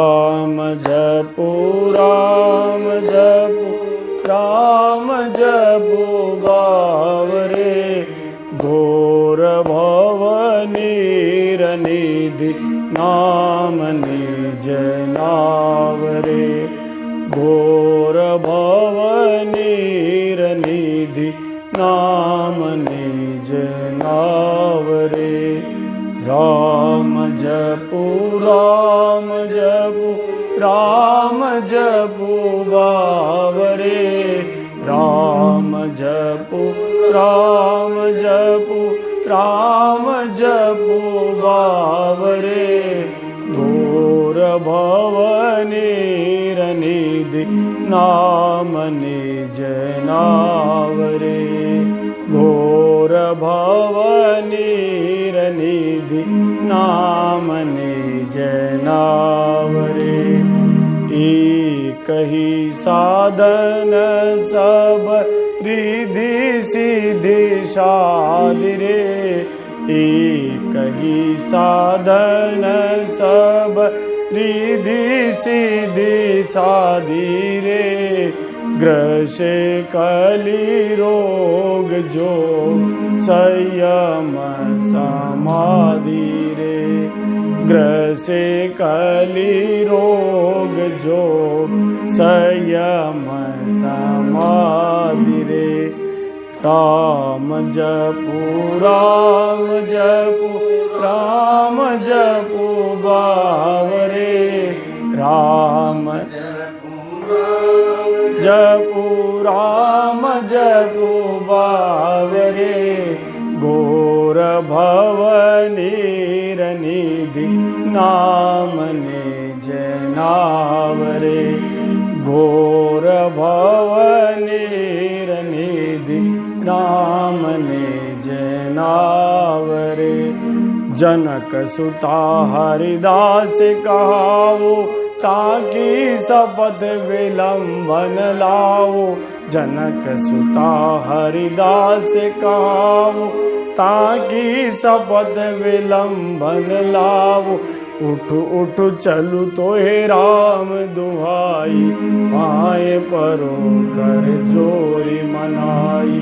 राम जपो राम जपो राम जपो बावरे घोर भव निरनिधि नाम निज नावरे घोर भव निरनिधि नाम निज नावरे राम जपो राम जपो राम जपो बावरे राम जपो राम जपो राम जपो बावरे घोर भव निरनिधि नाम निज नावरे घोर भव निरनिधि नाम निज नावरे एक ही साधन सब रिधि सिद्धि शादि रे एक ही साधन सब रिधि सिद्धि सादि रे ग्रसे कलि रोग जोग संयम समाधि रे ग्रसे कलि रोग जोग संयम समाधि रे राम जपो राम जपो राम जपो बावरे राम जपो राम जपो बावरे घोर भव निरनिधि नाम निज नावरे घोर भव निरनिधि नाम निज नावरे जनक सुता हरिदास कहावो ताकि शपथ विलंबन लाओ जनक सुता हरिदास कहावो ताकि शपथ विलंबन लाओ उठ उठ चलु तो हे राम दुहाई पाए परो कर जोरी मनाई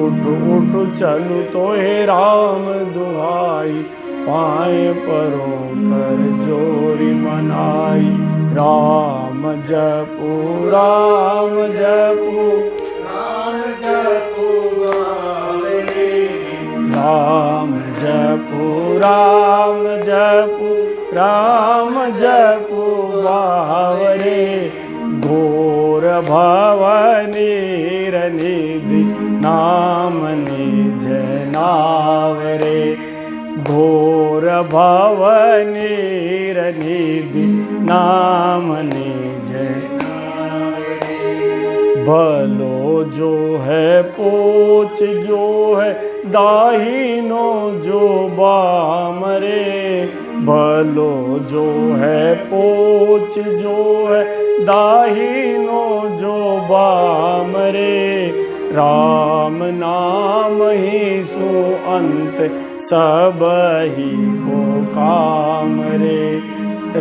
उठ उठ चलु तो हे राम दुहाई पाए परो कर जोरी मनाई राम जपो राम जपो राम जपो बावरे राम जपो राम जपो राम जपो बावरे घोर भव निरनिधि नाम निज नावरे घोर भव निरनिधि नाम निज भलो जो है पोच जो है दाहिनो जो बाम रे भलो जो है पोच जो है दाहिनो जो बाम रे राम नाम ही सो अंत सब ही को काम रे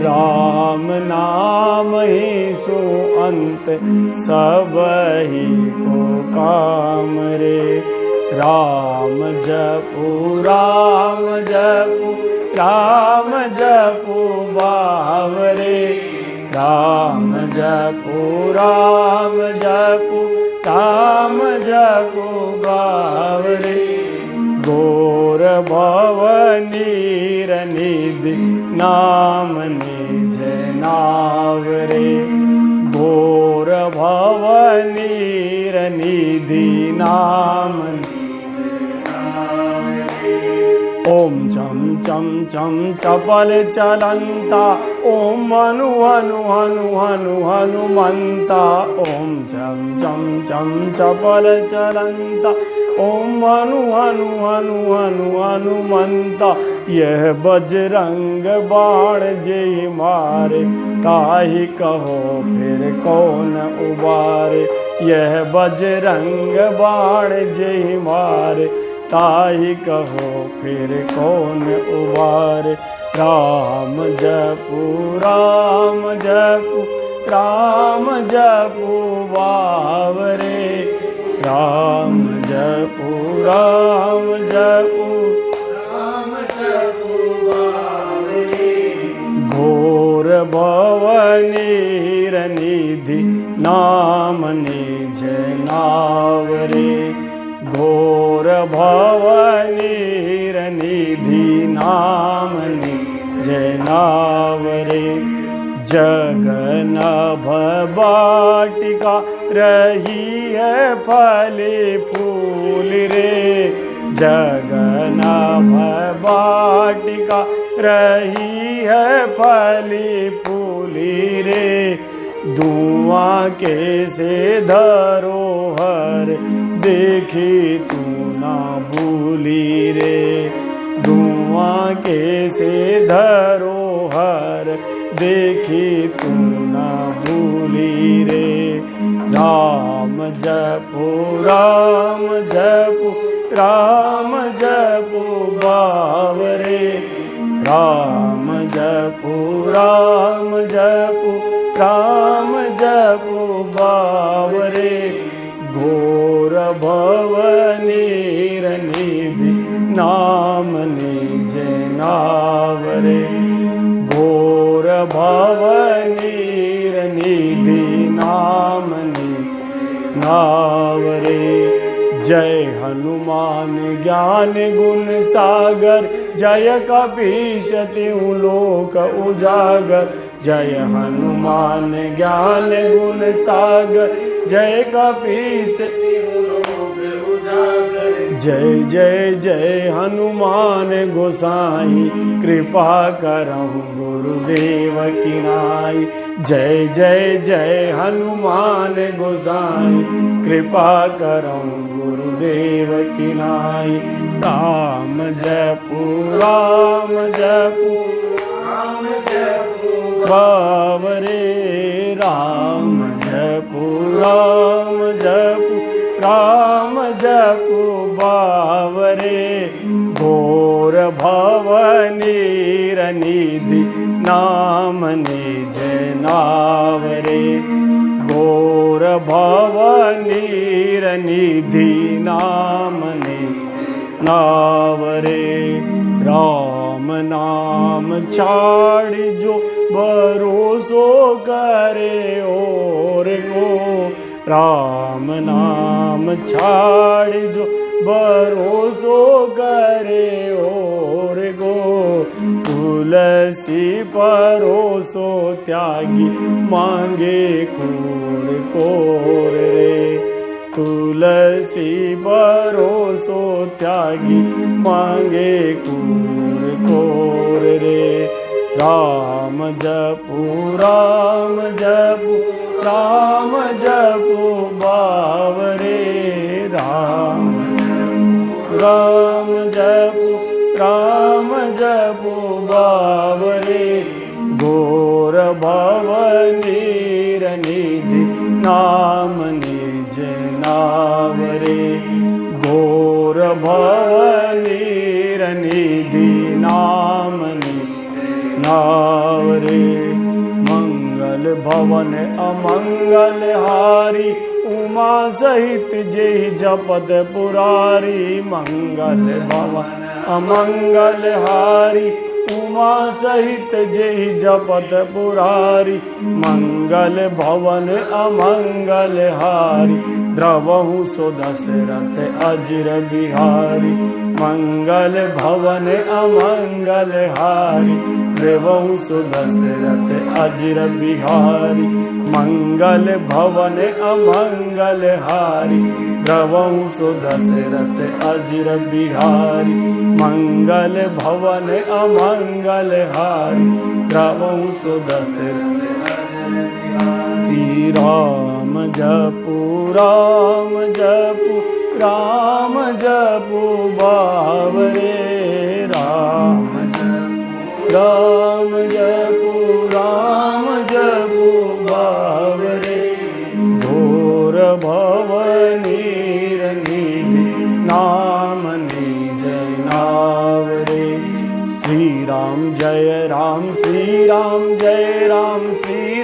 राम नाम ही सो अंत सब ही को काम रे राम जपो राम जपो राम जपो बावरे राम जपो राम जपो राम जपो बावरे घोर भव निरनिधि नाम निज नावरे घोर भव निरनिधि नाम ओम चम चम चम चपल चलंता ओम हनु हनु हनु हनु हनुमंता ओम चम चम चम चपल चलंता ओम हनु हनु हनु हनु हनुमंता यह बजरंग बाण जय मारे ताहि कहो फिर कौन उबारे यह बजरंग बाण जय मारे ताहि कहो फिर कौन उबारे राम जपु राम जपु राम जपु बावरे राम जपु राम जपु राम जपु बावरे घोर भवनीर निधि नाम निज नावरे घोर भवनीर निधि नाम निज नावरे जगन्नाथ वाटिका रही है फले फूल रे जगन्नाथ वाटिका रही है फले फूल रे धुआं के से धरोहर देखी तू ना भूली रे धुआं के से धरोहर देखी तू ना भूली रे राम जपु राम जपु राम जपु बावरे राम जपु राम जपु राम जपु बावरे घोर भवनीर निधि नाम निज नावरे घोर भवनीर निधि नाम नावरे जय हनुमान ज्ञान गुण सागर जय कपीश तिहुँ लोक उजागर जय हनुमान ज्ञान गुण सागर जय कपीश तिहुँ लोक उजागर जय जय जय हनुमान गोसाई कृपा करहु गुरुदेव की नाई जय जय जय हनुमान गोसाई कृपा करहु गुरुदेव की नाई राम जपु राम जपु राम जपु बावरे राम जपु राम जपु राम जपु बावरे घोर भवनीर निधि नाम निज नावरे घोर भवनीर निधि नाम नावरे राम नाम छाड़ जो भरोसो करे और को राम नाम छाड़ जो भरोसो करे और गो तुलसी परोसो त्यागी मांगे कोर कोर रे तुलसी परोसो त्यागी मांगे कोर कोर रे राम जपु राम जपु राम जपु बावरे राम जपु राम जपु बावरे घोर भवनीर निधि नाम निज नावरे घोर भवनीर निधि नाम नावरे मंगल भवन अमंगल हारी उमा सहित जेहि जपत पुरारी मंगल भवन अमंगल हारी उमा सहित जेहि जपत पुरारी मंगल भवन अमंगल हारी द्रवहु सो दशरथ अजिर बिहारी मंगल भवन अमंगल हारी द्रवहु सो दशरथ अजिर बिहारी मंगल भवन अमंगल हारी द्रवहु सो दशरथ अजिर बिहारी मंगल भवन अमंगल हारी द्रवहु सो दशरथ राम जपु राम जपु राम जपु बावरे राम जपु राम जपु बावरे घोर भवनीर निधि नाम निज नावरे श्री राम जय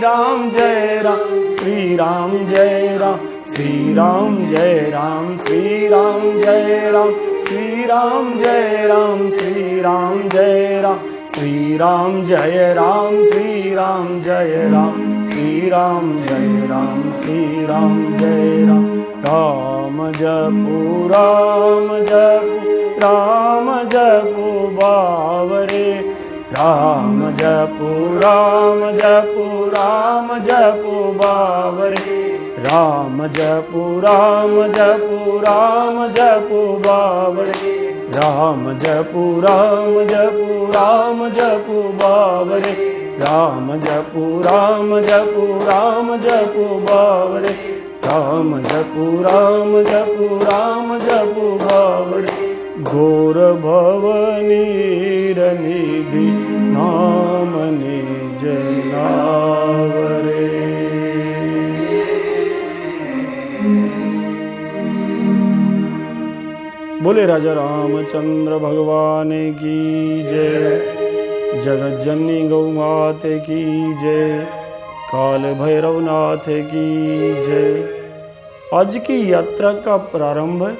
राम जय राम, श्री राम जय राम, श्री राम जय राम, श्री राम जय राम, श्री राम जय राम, श्री राम जय राम, श्री राम जय राम, श्री राम जय राम, श्री राम जय राम, श्री राम जय राम। राम जपो राम जपो राम जपो बावरे, राम जपो राम जपो राम जपो बावरे, राम जपो राम जपो राम जपो बावरे, राम जपो राम जपो राम जपो बावरे, राम जपो राम जपो राम जपो बावरे, राम जपो राम जपो राम जपो बावरे। घोर भवनीर निधि नाम निज नावरे। बोले राजा रामचंद्र भगवान की जय, जगत जननी गौ माते की जय, काल भैरवनाथ की जय। आज की यात्रा का प्रारंभ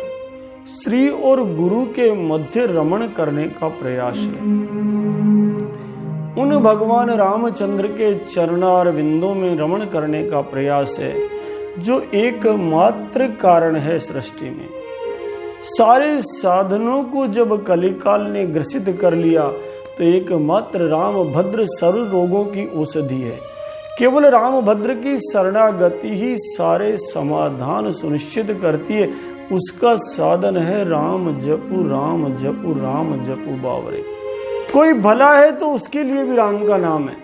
श्री और गुरु के मध्य रमण करने का प्रयास है। उन भगवान रामचंद्र के चरणार विंदों में रमण करने का प्रयास है जो एकमात्र कारण है सृष्टि में। सारे साधनों को जब कलिकाल ने ग्रसित कर लिया तो एकमात्र राम भद्र सर्व रोगों की औषधि है। केवल राम भद्र की शरणागति ही सारे समाधान सुनिश्चित करती है। उसका साधन है राम जपू राम जपू राम जपू बावरे। कोई भला है तो उसके लिए भी राम का नाम है,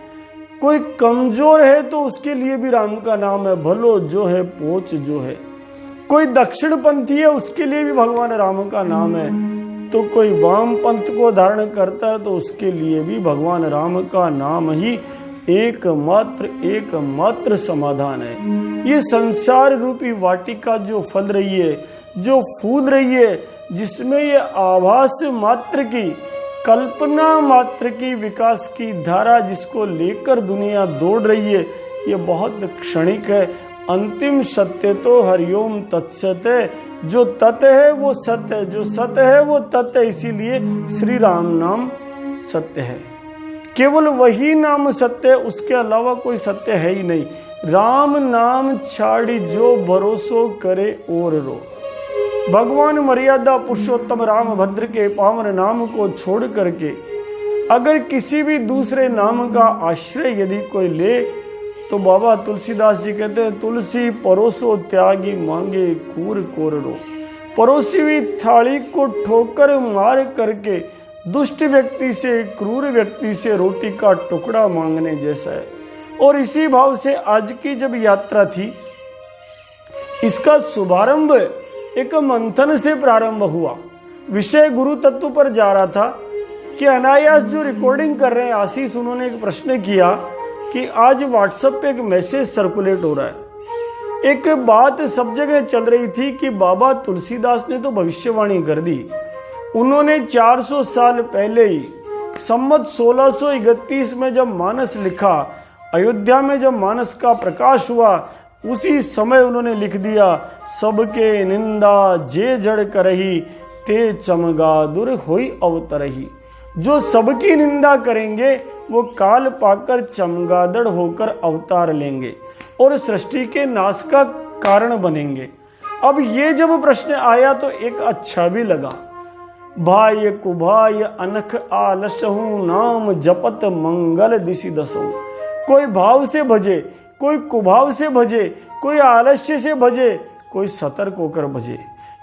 कोई कमजोर है तो उसके लिए भी राम का नाम है। भलो जो है पोच जो है, कोई दक्षिण पंथी है उसके लिए भी भगवान राम का नाम है, तो कोई वाम पंथ को धारण करता है तो उसके लिए भी भगवान राम का नाम ही एकमात्र समाधान है। ये संसार रूपी वाटिका जो फल रही है, जो फूल रही है, जिसमें ये आभास मात्र की, कल्पना मात्र की विकास की धारा जिसको लेकर दुनिया दौड़ रही है, ये बहुत क्षणिक है। अंतिम सत्य तो हरिओम तत्सत है। जो तत् है वो सत्य है, जो सत्य है वो तत् है। इसीलिए श्री राम नाम सत्य है। केवल वही नाम सत्य है, उसके अलावा कोई सत्य है ही नहीं। राम नाम छाड़ी जो भरोसो करे और रो। भगवान मर्यादा पुरुषोत्तम राम भद्र के पावन नाम को छोड़ करके अगर किसी भी दूसरे नाम का आश्रय यदि कोई ले तो बाबा तुलसीदास जी कहते हैं, तुलसी परोसो त्यागी मांगे कूर कोर रो। परोसी हुई थाली को ठोकर मार करके दुष्ट व्यक्ति से, क्रूर व्यक्ति से रोटी का टुकड़ा मांगने जैसा है। और इसी भाव से आज की जब यात्रा थी, इसका शुभारंभ एक मंथन से प्रारंभ हुआ। विषय गुरु तत्व पर जा रहा था कि अनायास जो रिकॉर्डिंग कर रहे हैं आशीष, उन्होंने एक प्रश्न किया कि आज व्हाट्सएप पे एक मैसेज सर्कुलेट हो रहा है। एक बात सब जगह चल रही थी कि बाबा तुलसीदास ने तो भविष्यवाणी कर दी। उन्होंने 400 साल पहले ही संवत 1631 में जब मानस लिखा, अयोध्या में जब मानस का प्रकाश हुआ, उसी समय उन्होंने लिख दिया, सबके निंदा जे जड़ करही ते चमगादुर होई अवतरही। जो सबकी निंदा करेंगे वो काल पाकर चमगादड़ होकर अवतार लेंगे और सृष्टि के नाश का कारण बनेंगे। अब ये जब प्रश्न आया तो एक अच्छा भी लगा। भाय कुभाय अनख आलसहु नाम जपत मंगल दिशि दसहु। कोई भाव से भजे, कोई कुभाव से भजे, कोई आलस्य से भजे, कोई सतर्क होकर भजे।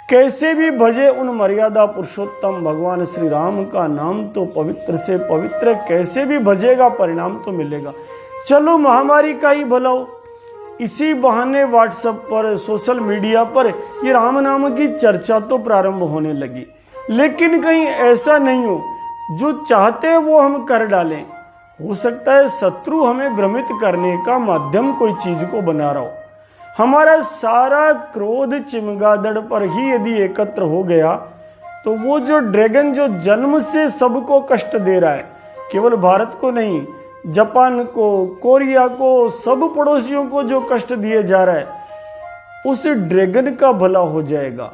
कैसे भी भजे उन मर्यादा पुरुषोत्तम भगवान श्री राम का नाम तो पवित्र से पवित्र, कैसे भी भजेगा परिणाम तो मिलेगा। चलो महामारी का ही भला हो। इसी बहाने व्हाट्सएप पर, सोशल मीडिया पर ये राम नाम की चर्चा तो प्रारंभ होने लगी। लेकिन कहीं ऐसा नहीं हो जो चाहते वो हम कर डालें। हो सकता है शत्रु हमें भ्रमित करने का माध्यम कोई चीज को बना रहा हो। हमारा सारा क्रोध चिमगादड़ पर ही यदि एकत्र हो गया तो वो जो ड्रैगन जो जन्म से सबको कष्ट दे रहा है, केवल भारत को नहीं, जापान को, कोरिया को, सब पड़ोसियों को जो कष्ट दिए जा रहा है, उस ड्रैगन का भला हो जाएगा,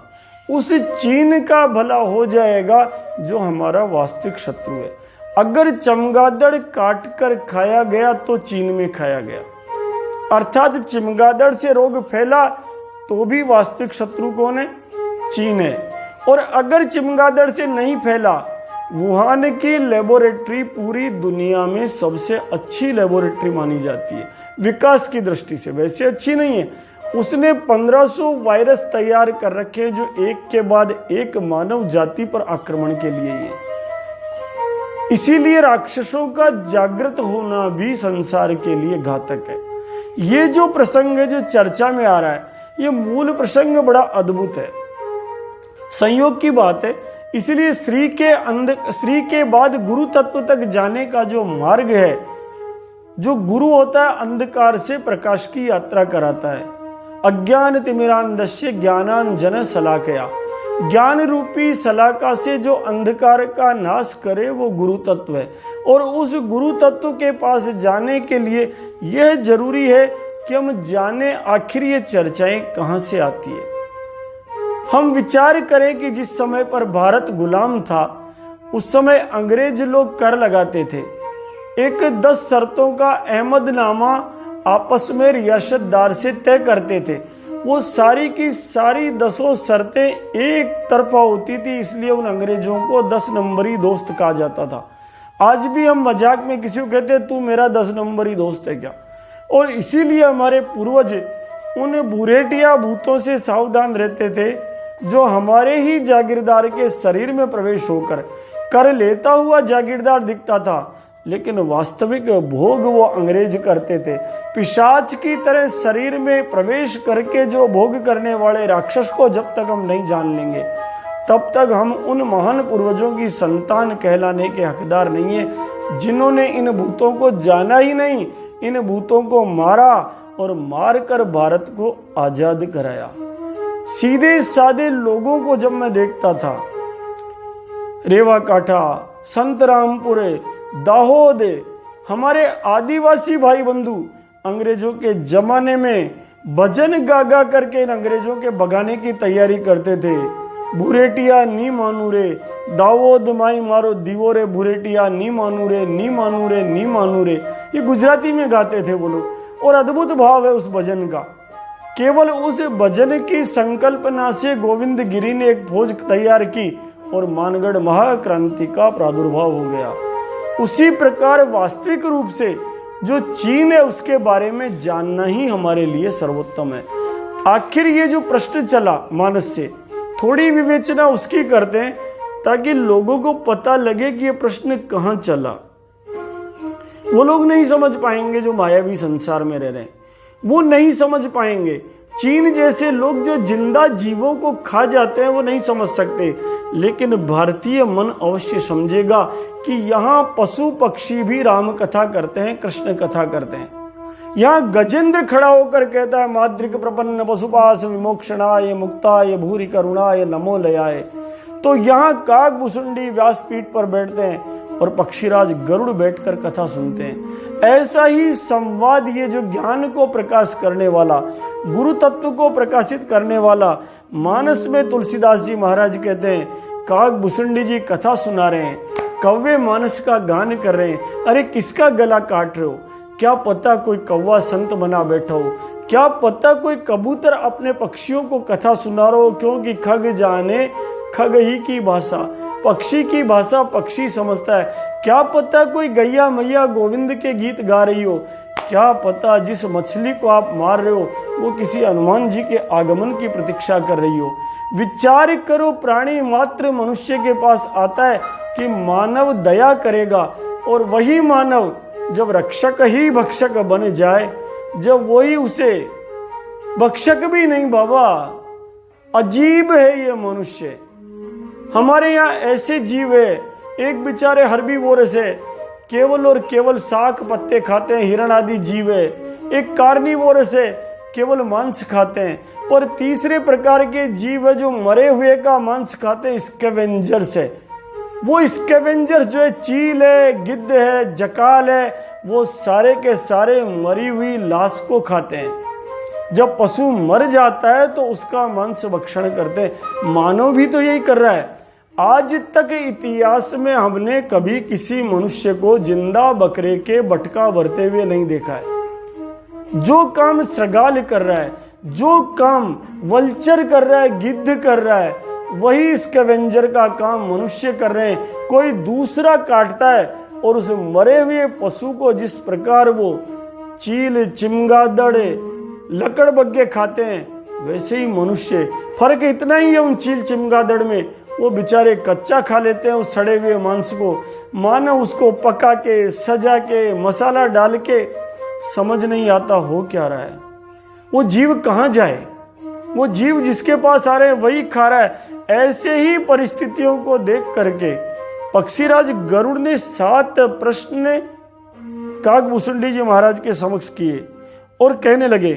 उस चीन का भला हो जाएगा जो हमारा वास्तविक शत्रु है। अगर चमगादड़ काट कर खाया गया तो चीन में खाया गया, अर्थात चमगादड़ से रोग फैला तो भी वास्तविक शत्रु कौन है? चीन है। और अगर चमगादड़ से नहीं फैला, वुहान की लेबोरेटरी पूरी दुनिया में सबसे अच्छी लेबोरेटरी मानी जाती है विकास की दृष्टि से, वैसे अच्छी नहीं है। उसने 1500 वायरस तैयार कर रखे हैं जो एक के बाद एक मानव जाति पर आक्रमण के लिए ही है। इसीलिए राक्षसों का जागृत होना भी संसार के लिए घातक है। ये जो प्रसंग है जो चर्चा में आ रहा है, ये मूल प्रसंग बड़ा अद्भुत है, संयोग की बात है। इसलिए श्री के बाद गुरु तत्व तक जाने का जो मार्ग है, जो गुरु होता है अंधकार से प्रकाश की यात्रा कराता है। अज्ञान तिमिरांधस्य ज्ञानांजन शलाकया, ज्ञान रूपी शलाका से जो अंधकार का नाश करे वो गुरु तत्व है। और उस गुरु तत्व के पास जाने के लिए यह जरूरी है कि हम जाने आखिर ये चर्चाएं कहां से आती है। हम विचार करें कि जिस समय पर भारत गुलाम था, उस समय अंग्रेज लोग कर लगाते थे। एक 10 शर्तों का अहमदनामा आपस में रियासतदार से तय करते थे। वो सारी की सारी 10 शर्तें एक तरफा होती थी, इसलिए उन अंग्रेजों को 10 नंबरी दोस्त कहा जाता था। आज भी हम मजाक में किसी को कहते हैं तू मेरा 10 नंबरी दोस्त है क्या। और इसीलिए हमारे पूर्वज उन बुरेटिया भूतों से सावधान रहते थे जो हमारे ही जागीरदार के शरीर में प्रवेश होकर कर लेता हुआ जागीरदार दिखता था, लेकिन वास्तविक भोग वो अंग्रेज करते थे। पिशाच की तरह शरीर में प्रवेश करके जो भोग करने वाले राक्षस को जब तक हम नहीं जान लेंगे, तब तक हम उन महान पूर्वजों की संतान कहलाने के हकदार नहीं है, जिन्होंने इन भूतों को जाना ही नहीं, इन भूतों को मारा और मारकर भारत को आजाद कराया। सीधे सादे लोगों को जब मैं देखता था, रेवा काठा, संतरामपुर, दाहोद, हमारे आदिवासी भाई बंधु अंग्रेजों के जमाने में भजन गा गा करके इन अंग्रेजों के भगाने की तैयारी करते थे। बुरेटिया नी मानू रे, दाऊद माई मारो दीवो रे, बुरेटिया नी मानू रे, नी मानू रे, नी मानू रे, ये गुजराती में गाते थे वो लोग। और अद्भुत भाव है उस भजन का। केवल उस भजन की संकल्पना से गोविंद गिरी ने एक फौज तैयार की और मानगढ़ महाक्रांति का प्रादुर्भाव हो गया। उसी प्रकार वास्तविक रूप से जो चीन है उसके बारे में जानना ही हमारे लिए सर्वोत्तम है। आखिर ये जो प्रश्न चला मानस से, थोड़ी विवेचना उसकी करते हैं ताकि लोगों को पता लगे कि ये प्रश्न कहां चला। वो लोग नहीं समझ पाएंगे जो मायावी संसार में रह रहे हैं, वो नहीं समझ पाएंगे। चीन जैसे लोग जो जिंदा जीवों को खा जाते हैं वो नहीं समझ सकते, लेकिन भारतीय मन अवश्य समझेगा कि यहाँ पशु पक्षी भी राम कथा करते हैं, कृष्ण कथा करते हैं। यहाँ गजेंद्र खड़ा होकर कहता है माद्रिक प्रपन्न पशुपास विमोक्षणाय मुक्ताय भूरि करुणाय नमो लयाय। तो यहाँ काग भुसुंडी व्यासपीठ पर बैठते हैं और पक्षीराज गरुड़ बैठकर कथा सुनते हैं। ऐसा ही संवाद ये जो ज्ञान को प्रकाश करने वाला, गुरु तत्व को प्रकाशित करने वाला, मानस में तुलसीदास जी महाराज कहते हैं काग भुसुंडी जी कथा सुना रहे हैं, कौवे मानस का गान कर रहे हैं। अरे किसका गला काट रहे हो? क्या पता कोई कौवा संत बना बैठा हो, क्या पता कोई कबूतर अपने पक्षियों को कथा सुना रहा हो, क्योंकि खग जाने खग ही की भाषा, पक्षी की भाषा पक्षी समझता है। क्या पता कोई गैया मैया गोविंद के गीत गा रही हो, क्या पता जिस मछली को आप मार रहे हो वो किसी हनुमान जी के आगमन की प्रतीक्षा कर रही हो। विचार करो, प्राणी मात्र मनुष्य के पास आता है कि मानव दया करेगा, और वही मानव जब रक्षक ही भक्षक बन जाए, जब वही उसे भक्षक भी नहीं। बाबा अजीब है ये मनुष्य। हमारे यहाँ ऐसे जीव है, एक बेचारे हर्बीवोरस है, केवल और केवल शाक पत्ते खाते हैं, हिरण आदि जीव है। एक कार्निवोरस है, केवल मांस खाते हैं। और तीसरे प्रकार के जीव है जो मरे हुए का मांस खाते हैं, स्कैवेंजर्स है। वो स्कैवेंजर्स जो है चील है, गिद्ध है, जकाल है, वो सारे के सारे मरी हुई लाश को खाते हैं। जब पशु मर जाता है तो उसका मांस भक्षण करते हैं। मानव भी तो यही कर रहा है। आज तक इतिहास में हमने कभी किसी मनुष्य को जिंदा बकरे के बटका भरते हुए नहीं देखा है। जो काम श्रगाल कर रहा है, जो काम वल्चर कर रहा है, गिद्ध कर रहा है, वही स्कैवेंजर का काम मनुष्य कर रहे हैं। कोई दूसरा काटता है और उस मरे हुए पशु को जिस प्रकार वो चील, चिमगादड़, लकड़बग्गे खाते हैं, वैसे ही मनुष्य। फर्क इतना ही है उन चील चिमगादड़ में, वो बेचारे कच्चा खा लेते हैं उस सड़े हुए मांस को। मानो उसको पका के, सजा के, मसाला डाल के, समझ नहीं आता हो क्या रहा है। वो जीव कहाँ जाए? वो जीव जिसके पास आ रहे हैं वही खा रहा है। ऐसे ही परिस्थितियों को देख करके पक्षीराज गरुड़ ने 7 प्रश्न काकभूषुंडी जी महाराज के समक्ष किए और कहने लगे,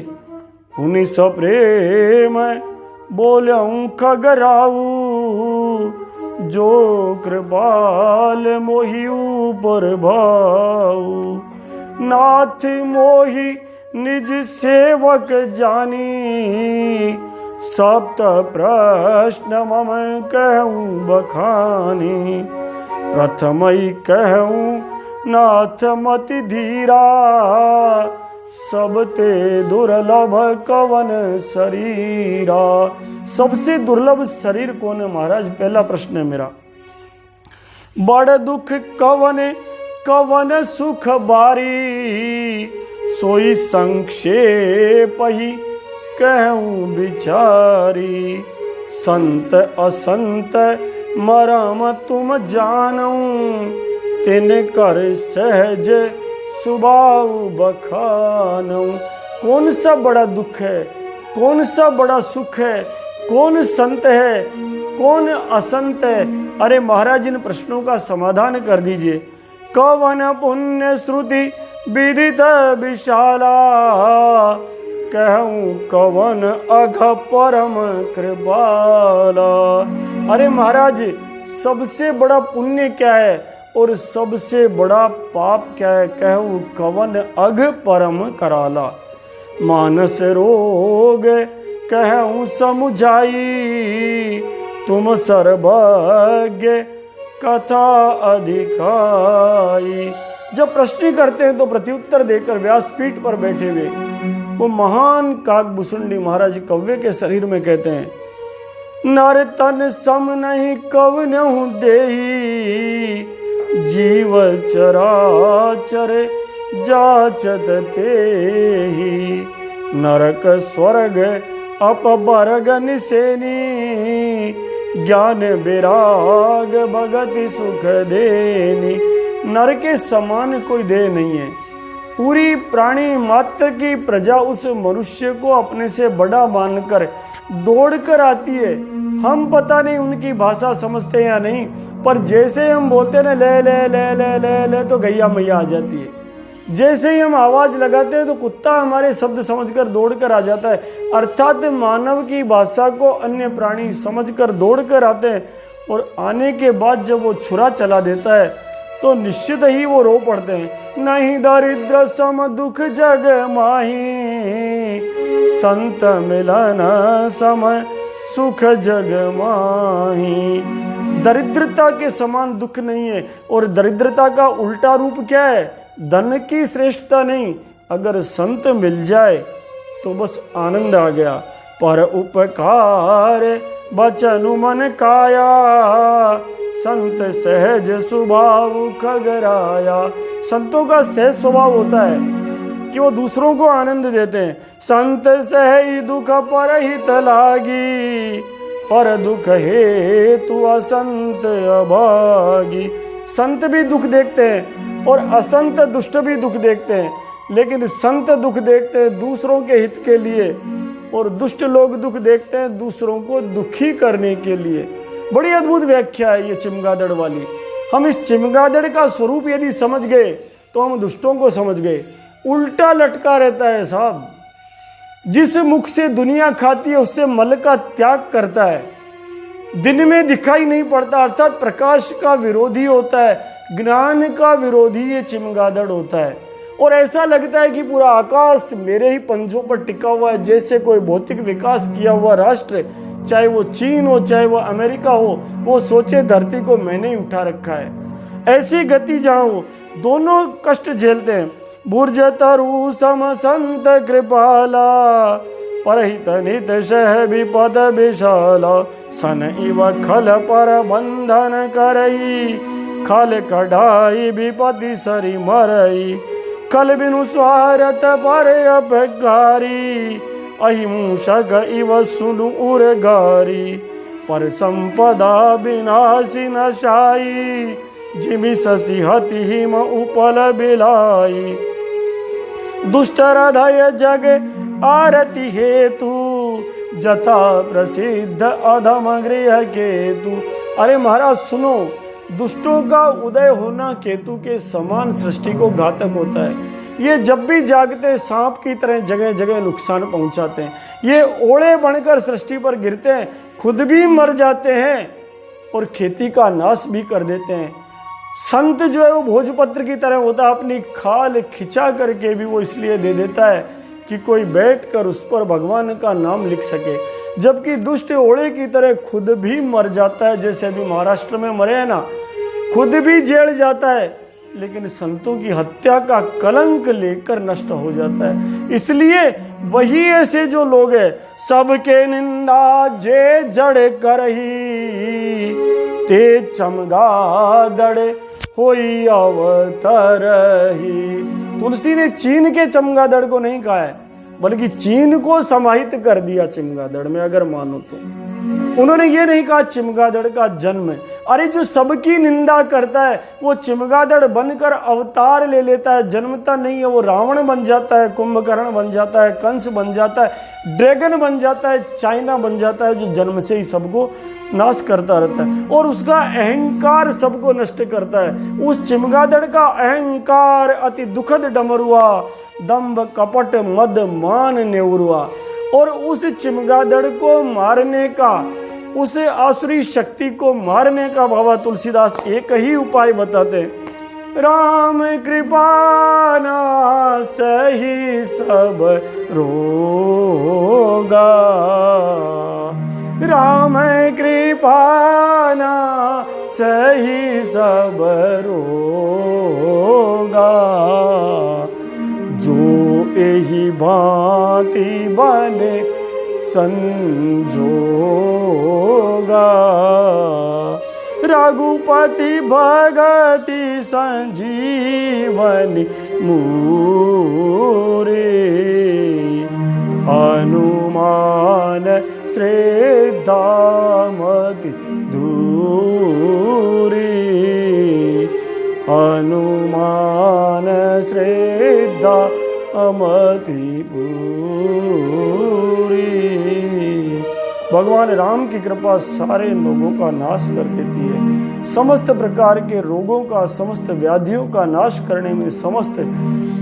उन्हीं सप्रेम बोलऊं खगराऊ, जो कृपाल मोहि ऊपर भाऊ, नाथ मोहि निज सेवक जानी, सप्त प्रश्न मम कहूँ बखानी, प्रथमई कहूँ नाथ मति धीरा, सबते दुर्लभ कवन शरीरा। सबसे दुर्लभ शरीर कौन है महाराज? पहला प्रश्न है मेरा। बड़ दुख कवन कवन सुख बारी, सोई संक्षेप ही कहूँ बिचारी, संत असंत मरम तुम जानऊं, तिन कर सहज सुबाऊ बखानऊं। कौन सा बड़ा दुख है, कौन सा बड़ा सुख है, कौन संत है, कौन असंत है? अरे महाराज, इन प्रश्नों का समाधान कर दीजिए। कवन पुण्य श्रुति विदित विशाला, कहूँ कवन अघ परम कृपाला। अरे महाराज, सबसे बड़ा पुण्य क्या है और सबसे बड़ा पाप क्या है? कहूँ कवन अघ परम कराला। मानस रोग कहूँ समुझाई, तुम सर्वज्ञ कथा अधिकाई। जब प्रश्न करते हैं तो प्रत्युत्तर देकर व्यासपीठ पर बैठे हुए वो महान काकभूषुंडी महाराज कव्य के शरीर में कहते हैं, नर तन सम नहीं कवनहु देही, जीव चराचर जाचत तेहि, नरक स्वर्ग अपवर्ग निसेनी, ज्ञान विराग भगति सुख देनी। नर के समान कोई देह नहीं है। पूरी प्राणी मात्र की प्रजा उस मनुष्य को अपने से बड़ा मानकर दौड़ कर आती है। हम पता नहीं उनकी भाषा समझते हैं या नहीं, पर जैसे हम बोलते ना ले ले ले ले ले ले तो गैया मैया आ जाती है। जैसे ही हम आवाज लगाते हैं तो कुत्ता हमारे शब्द समझकर दौड़कर आ जाता है। अर्थात मानव की भाषा को अन्य प्राणी समझकर दौड़कर आते हैं, और आने के बाद जब वो छुरा चला देता है तो निश्चित ही वो रो पड़ते हैं। नहीं दरिद्र सम दुख जग माही, संत मिलन सम सुख जग माही। दरिद्रता के समान दुख नहीं है, और दरिद्रता का उल्टा रूप क्या है? धन की श्रेष्ठता नहीं, अगर संत मिल जाए तो बस आनंद आ गया। पर उपकार बचनु मन काया, संत सहज स्वभाव खगराया। संतों का सहज स्वभाव होता है कि वो दूसरों को आनंद देते हैं। संत सहज दुख पर हित लागी, पर दुख हेतु असंत अभागी। संत भी दुख देखते हैं और असंत दुष्ट भी दुख देखते हैं, लेकिन संत दुख देखते हैं दूसरों के हित के लिए, और दुष्ट लोग दुख देखते हैं दूसरों को दुखी करने के लिए। बड़ी अद्भुत व्याख्या है ये चिमगादड़ वाली। हम इस चिमगादड़ का स्वरूप यदि समझ गए तो हम दुष्टों को समझ गए। उल्टा लटका रहता है साहब। जिस मुख से दुनिया खाती है उससे मल का त्याग करता है। दिन में दिखाई नहीं पड़ता, अर्थात प्रकाश का विरोधी होता है, ज्ञान का विरोधी ये चिमगादड़ होता है। और ऐसा लगता है कि पूरा आकाश मेरे ही पंजों पर टिका हुआ है, जैसे कोई भौतिक विकास किया हुआ राष्ट्र, चाहे वो चीन हो चाहे वो अमेरिका हो, वो सोचे धरती को मैंने ही उठा रखा है। ऐसी गति जहां हो, दोनों कष्ट झेलते हैं। बुर्ज तरु सम संत कृपाला, परहित नित शह विपद विशाला, सन इव खल पर बंधन करई, खल कढ़ाई विपति सरी मरई, खल बिनु स्वारत पर अपकारी, अहिंसक इव सुनु उरगारी, पर संपदा विनाशी नशाई, जिमि शशि हति हिम उपल बिलाई, दुष्ट हृदय जग आरती हेतु, जथा प्रसिद्ध अधम गृह केतु। अरे महाराज सुनो, दुष्टों का उदय होना केतु के समान सृष्टि को घातक होता है। ये जब भी जागते सांप की तरह जगह जगह नुकसान पहुंचाते हैं। ये ओले बनकर सृष्टि पर गिरते हैं, खुद भी मर जाते हैं और खेती का नाश भी कर देते हैं। संत जो है वो भोजपत्र की तरह होता है, अपनी खाल खिंचा करके भी वो इसलिए दे देता है कि कोई बैठकर उस पर भगवान का नाम लिख सके, जबकि दुष्ट ओले की तरह खुद भी मर जाता है। जैसे अभी महाराष्ट्र में मरे हैं ना, खुद भी जेल जाता है, लेकिन संतों की हत्या का कलंक लेकर नष्ट हो जाता है। इसलिए वही ऐसे जो लोग हैं, सबके निंदा जे जड़ करही, ते चमगादड़ होई अवतरही। तुलसी ने चीन के चमगादड़ को नहीं कहा है, बल्कि चीन को समाहित कर दिया चमगादड़ में, अगर मानो तो। उन्होंने ये नहीं कहा चमगादड़ का जन्म है। अरे जो सबकी निंदा करता है वो चमगादड़ बनकर अवतार ले लेता है, जन्मता नहीं है। वो रावण बन जाता है, कुंभकर्ण बन जाता है, कंस बन जाता है, ड्रैगन बन जाता है, चाइना बन जाता है, जो जन्म से ही सबको नाश करता रहता है और उसका अहंकार सबको नष्ट करता है। उस चमगादड़ का अहंकार अति दुखद डमरुआ, दंभ कपट मद मान नेवरुआ। और उस चमगादड़ को मारने का, उस आसुरी शक्ति को मारने का बाबा तुलसीदास एक ही उपाय बताते हैं, राम कृपा नासहि सब रोगा, राम कृपा नासहि सब रोगा, जो एहि भांति बने संजोगा, रघुपति भगति संजीवनी मूरे, अनुमान श्रद्धामति दूरी, अनुमान श्रद्धा अमति पूरी। भगवान राम की कृपा सारे लोगों का नाश कर देती है। समस्त प्रकार के रोगों का, समस्त व्याधियों का नाश करने में, समस्त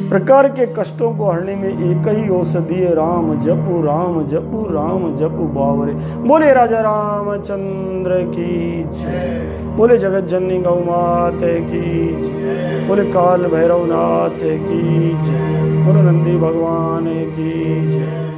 प्रकार के कष्टों को हरने में एक ही औषधि है, राम जपू राम जपू राम जपू बावरे। बोले राजा रामचंद्र की जय, बोले जगत जननी गौ माता की जय, बोले काल भैरवनाथ की जय, बोले नंदी भगवान की जय।